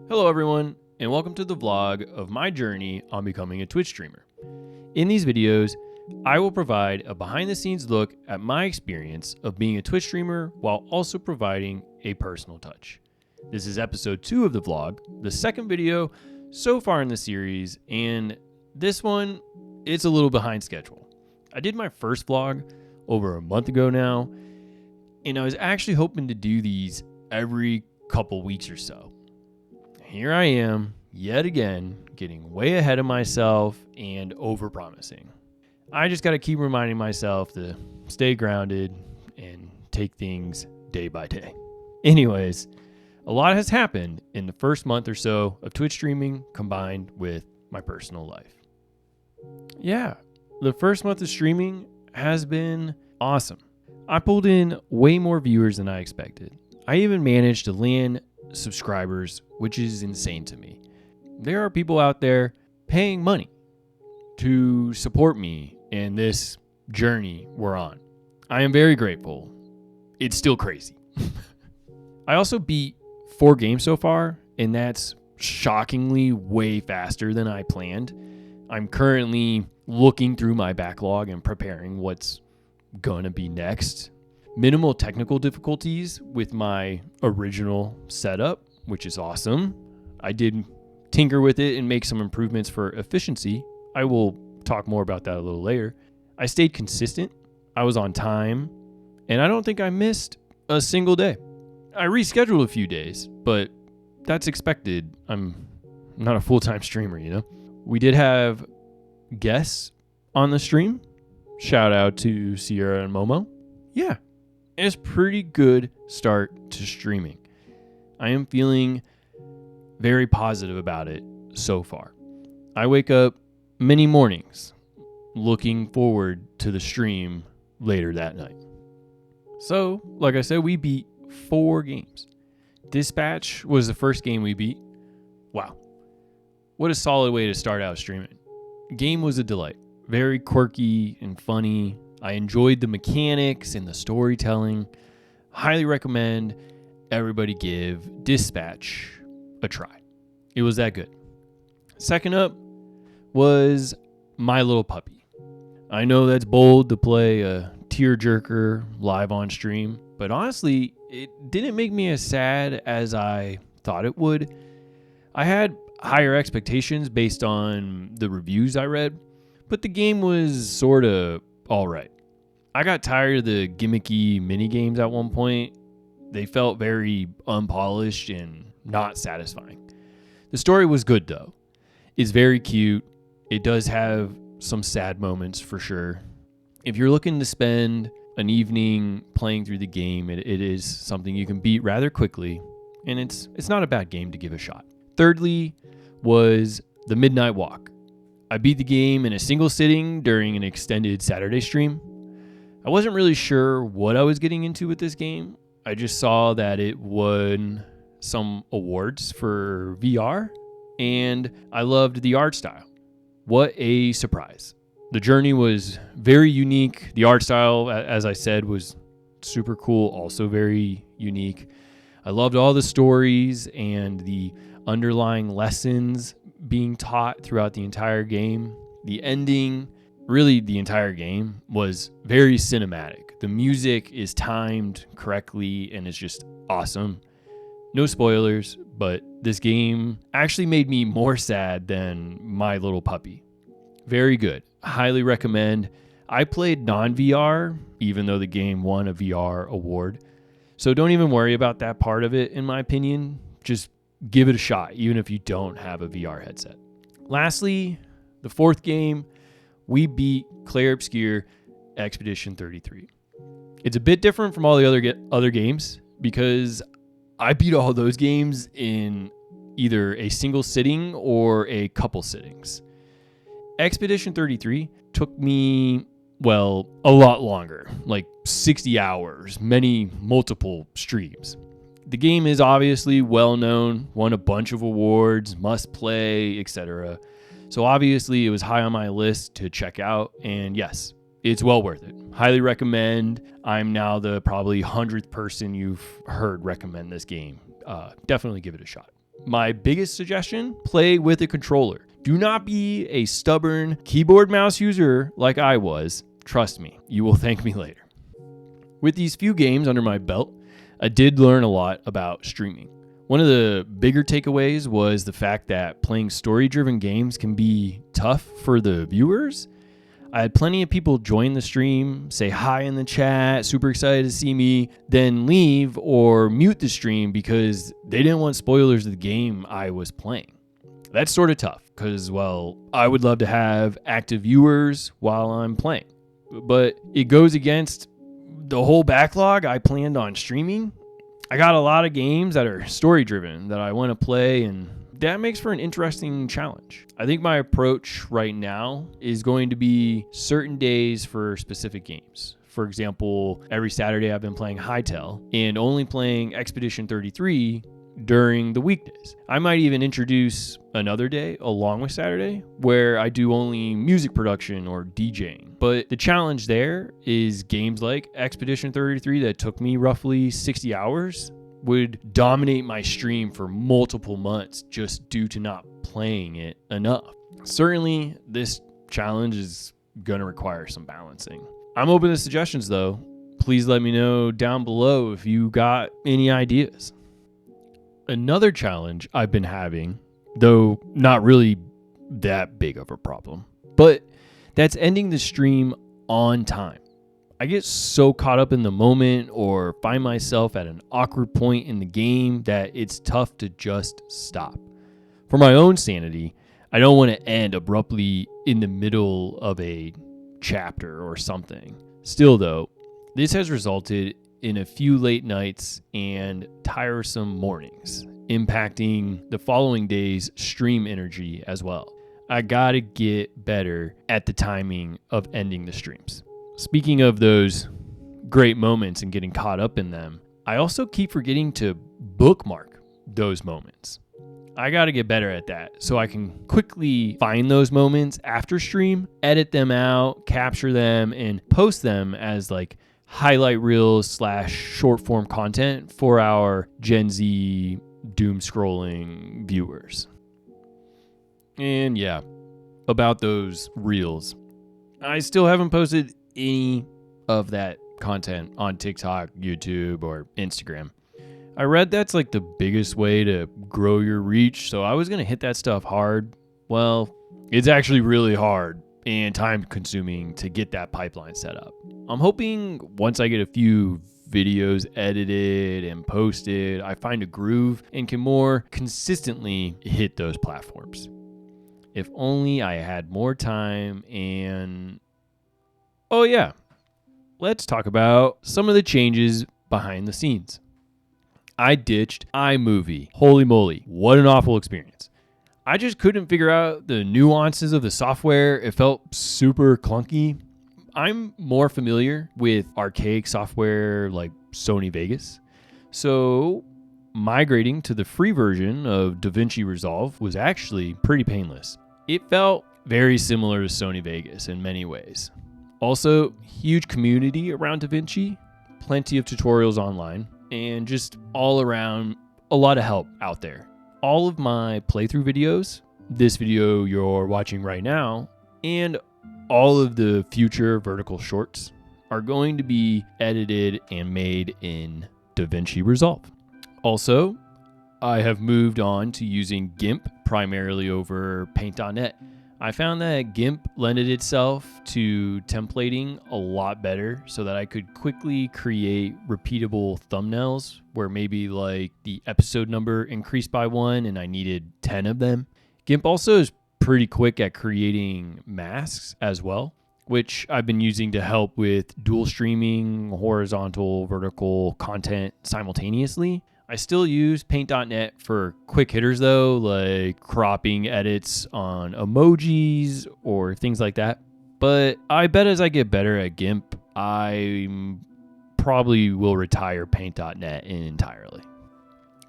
Hello everyone, and welcome to the vlog of my journey on becoming a Twitch streamer. In these videos, I will provide a behind-the-scenes look at my experience of being a Twitch streamer while also providing a personal touch. This is episode 2 of the vlog, the second video so far in the series, and this one, it's a little behind schedule. I did my first vlog over a month ago now, and I was actually hoping to do these every couple weeks or so. Here I am, yet again, getting way ahead of myself and overpromising. I just got to keep reminding myself to stay grounded and take things day by day. Anyways, a lot has happened in the first month or so of Twitch streaming combined with my personal life. Yeah, the first month of streaming has been awesome. I pulled in way more viewers than I expected. I even managed to land subscribers, which is insane to me. There are people out there paying money to support me in this journey we're on. I am very grateful. It's still crazy. I also beat 4 games so far, and that's shockingly way faster than I planned. I'm currently looking through my backlog and preparing what's gonna be next. Minimal technical difficulties with my original setup, which is awesome. I did tinker with it and make some improvements for efficiency. I will talk more about that a little later. I stayed consistent. I was on time, and I don't think I missed a single day. I rescheduled a few days, but that's expected. I'm not a full-time streamer, you know? We did have guests on the stream. Shout out to Sierra and Momo. Yeah, it's a pretty good start to streaming. I am feeling very positive about it so far. I wake up many mornings looking forward to the stream later that night. So, like I said, we beat 4 games. Dispatch was the first game we beat. Wow. What a solid way to start out streaming. Game was a delight. Very quirky and funny. I enjoyed the mechanics and the storytelling. Highly recommend everybody give Dispatch a try. It was that good. Second up was My Little Puppy. I know that's bold to play a tearjerker live on stream, but honestly, it didn't make me as sad as I thought it would. I had higher expectations based on the reviews I read, but the game was sort of alright. I got tired of the gimmicky mini games at one point. They felt very unpolished and not satisfying. The story was good though. It's very cute. It does have some sad moments for sure. If you're looking to spend an evening playing through the game, it is something you can beat rather quickly, and it's not a bad game to give a shot. Thirdly was The Midnight Walk. I beat the game in a single sitting during an extended Saturday stream. I wasn't really sure what I was getting into with this game. I just saw that it won some awards for VR, and I loved the art style. What a surprise. The journey was very unique. The art style, as I said, was super cool, also very unique. I loved all the stories and the underlying lessons being taught throughout the entire game. The ending, really the entire game, was very cinematic. The music is timed correctly and it's just awesome. No spoilers, but this game actually made me more sad than My Little Puppy. Very good. Highly recommend. I played non-VR, even though the game won a VR award. So don't even worry about that part of it, in my opinion. Just give it a shot, even if you don't have a VR headset. Lastly, the 4th game, we beat Clair Obscur Expedition 33. It's a bit different from all the other games because I beat all those games in either a single sitting or a couple sittings. Expedition 33 took me, a lot longer, like 60 hours, multiple streams. The game is obviously well known, won a bunch of awards, must play, etc. So obviously it was high on my list to check out, and yes, it's well worth it. Highly recommend. I'm now the probably 100th person you've heard recommend this game. Definitely give it a shot. My biggest suggestion, play with a controller. Do not be a stubborn keyboard mouse user like I was. Trust me, you will thank me later. With these few games under my belt, I did learn a lot about streaming. One of the bigger takeaways was the fact that playing story-driven games can be tough for the viewers. I had plenty of people join the stream, say hi in the chat, super excited to see me, then leave or mute the stream because they didn't want spoilers of the game I was playing. That's sort of tough because, well, I would love to have active viewers while I'm playing, but it goes against the whole backlog I planned on streaming. I got a lot of games that are story driven that I want to play, and that makes for an interesting challenge. I think my approach right now is going to be certain days for specific games. For example, every Saturday I've been playing Hytale and only playing Expedition 33 during the weekdays. I might even introduce another day along with Saturday where I do only music production or DJing. But the challenge there is games like Expedition 33 that took me roughly 60 hours would dominate my stream for multiple months just due to not playing it enough. Certainly, this challenge is going to require some balancing. I'm open to suggestions though. Please let me know down below if you got any ideas. Another challenge I've been having, though not really that big of a problem, but that's ending the stream on time. I get so caught up in the moment or find myself at an awkward point in the game that it's tough to just stop. For my own sanity, I don't want to end abruptly in the middle of a chapter or something. Still though, this has resulted in a few late nights and tiresome mornings, impacting the following day's stream energy as well. I gotta get better at the timing of ending the streams. Speaking of those great moments and getting caught up in them, I also keep forgetting to bookmark those moments. I gotta get better at that so I can quickly find those moments after stream, edit them out, capture them, and post them as like highlight reels / short form content for our Gen Z doom scrolling viewers. And yeah, about those reels, I still haven't posted any of that content on TikTok, YouTube, or Instagram. I read that's like the biggest way to grow your reach, so I was gonna hit that stuff hard. Well, it's actually really hard and time consuming to get that pipeline set up. I'm hoping once I get a few videos edited and posted, I find a groove and can more consistently hit those platforms. If only I had more time and... Oh yeah, let's talk about some of the changes behind the scenes. I ditched iMovie. Holy moly, what an awful experience. I just couldn't figure out the nuances of the software. It felt super clunky. I'm more familiar with archaic software like Sony Vegas. So migrating to the free version of DaVinci Resolve was actually pretty painless. It felt very similar to Sony Vegas in many ways. Also, huge community around DaVinci, plenty of tutorials online, and just all around a lot of help out there. All of my playthrough videos, this video you're watching right now, and all of the future vertical shorts are going to be edited and made in DaVinci Resolve. Also, I have moved on to using GIMP primarily over Paint.net. I found that GIMP lended itself to templating a lot better so that I could quickly create repeatable thumbnails where maybe like the episode number increased by 1 and I needed 10 of them. GIMP also is pretty quick at creating masks as well, which I've been using to help with dual streaming, horizontal, vertical content simultaneously. I still use Paint.net for quick hitters though, like cropping edits on emojis or things like that. But I bet as I get better at GIMP, I probably will retire Paint.net entirely.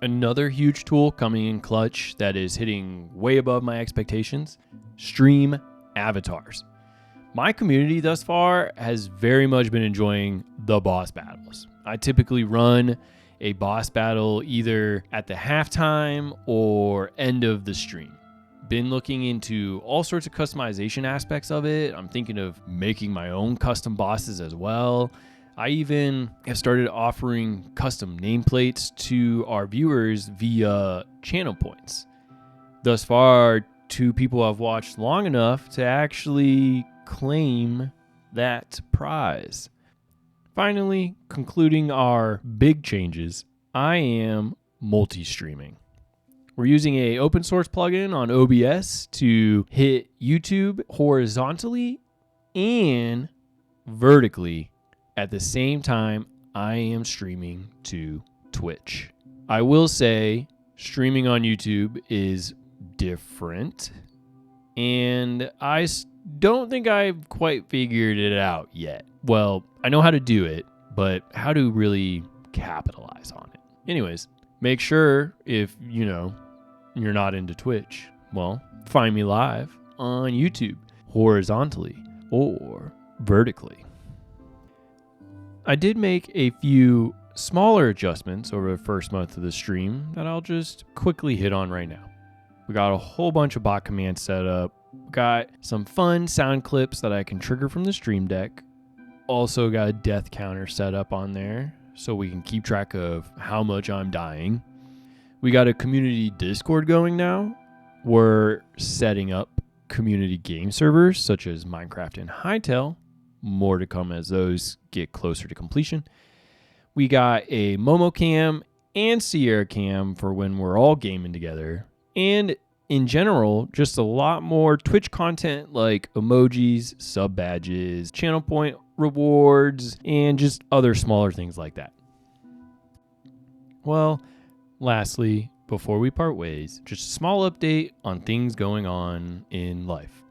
Another huge tool coming in clutch that is hitting way above my expectations, stream avatars. My community thus far has very much been enjoying the boss battles. I typically run a boss battle either at the halftime or end of the stream. Been looking into all sorts of customization aspects of it. I'm thinking of making my own custom bosses as well. I even have started offering custom nameplates to our viewers via channel points. Thus far, 2 people have watched long enough to actually claim that prize. Finally, concluding our big changes, I am multi-streaming. We're using a open source plugin on OBS to hit YouTube horizontally and vertically at the same time I am streaming to Twitch. I will say streaming on YouTube is different, and I don't think I've quite figured it out yet. Well, I know how to do it, but how to really capitalize on it. Anyways, make sure if, you're not into Twitch, well, find me live on YouTube, horizontally or vertically. I did make a few smaller adjustments over the first month of the stream that I'll just quickly hit on right now. We got a whole bunch of bot commands set up, got some fun sound clips that I can trigger from the Stream Deck, also got a death counter set up on there so we can keep track of how much I'm dying. We got a community Discord going now. We're setting up community game servers such as Minecraft and Hytale. More to come as those get closer to completion. We got a Momo Cam and Sierra Cam for when we're all gaming together. And in general, just a lot more Twitch content like emojis, sub badges, channel point rewards, and just other smaller things like that. Well, lastly, before we part ways, just a small update on things going on in life.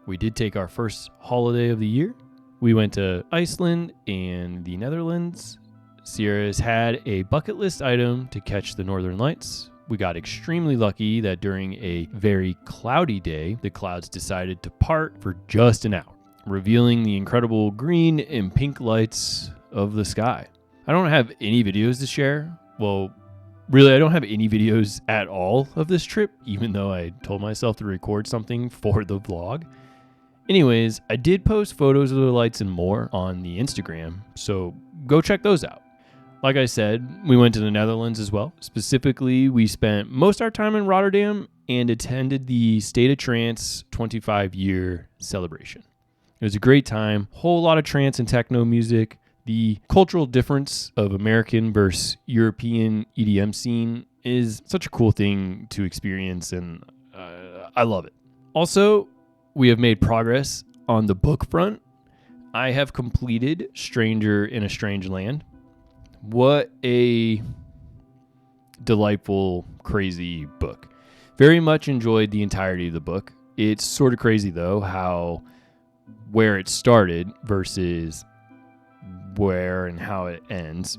We did take our first holiday of the year. We went to Iceland and the Netherlands. Sierra's had a bucket list item to catch the Northern Lights. We got extremely lucky that during a very cloudy day, the clouds decided to part for just an hour, revealing the incredible green and pink lights of the sky. I don't have any videos to share. Well, really, I don't have any videos at all of this trip, even though I told myself to record something for the vlog. Anyways, I did post photos of the lights and more on the Instagram, so go check those out. Like I said, we went to the Netherlands as well. Specifically, we spent most of our time in Rotterdam and attended the State of Trance 25-year celebration. It was a great time, whole lot of trance and techno music. The cultural difference of American versus European EDM scene is such a cool thing to experience, and I love it. Also, we have made progress on the book front. I have completed Stranger in a Strange Land. What a delightful, crazy book. Very much enjoyed the entirety of the book. It's sort of crazy, though, where it started versus where and how it ends.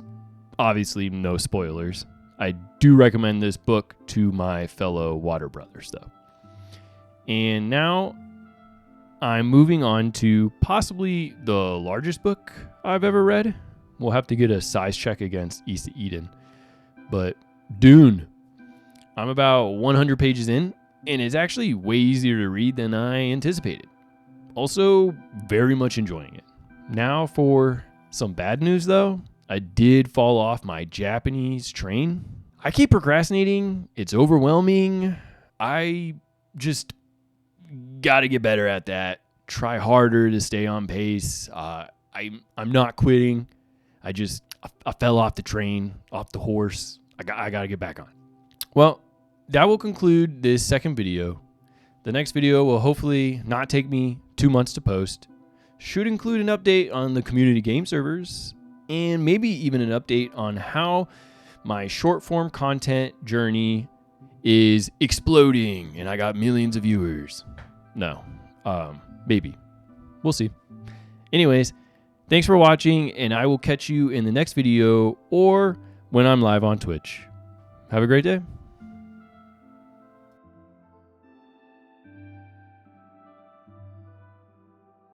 Obviously, no spoilers. I do recommend this book to my fellow water brothers, though. And now I'm moving on to possibly the largest book I've ever read. We'll have to get a size check against East of Eden. But Dune. I'm about 100 pages in, and it's actually way easier to read than I anticipated. Also, very much enjoying it. Now for some bad news, though. I did fall off my Japanese train. I keep procrastinating. It's overwhelming. I just got to get better at that. Try harder to stay on pace. I'm not quitting. I fell off the train, off the horse. I got to get back on. Well, that will conclude this second video. The next video will hopefully not take me 2 months to post. Should include an update on the community game servers, and maybe even an update on how my short form content journey is exploding and I got millions of viewers. No, maybe. We'll see. Anyways, thanks for watching, and I will catch you in the next video or when I'm live on Twitch. Have a great day.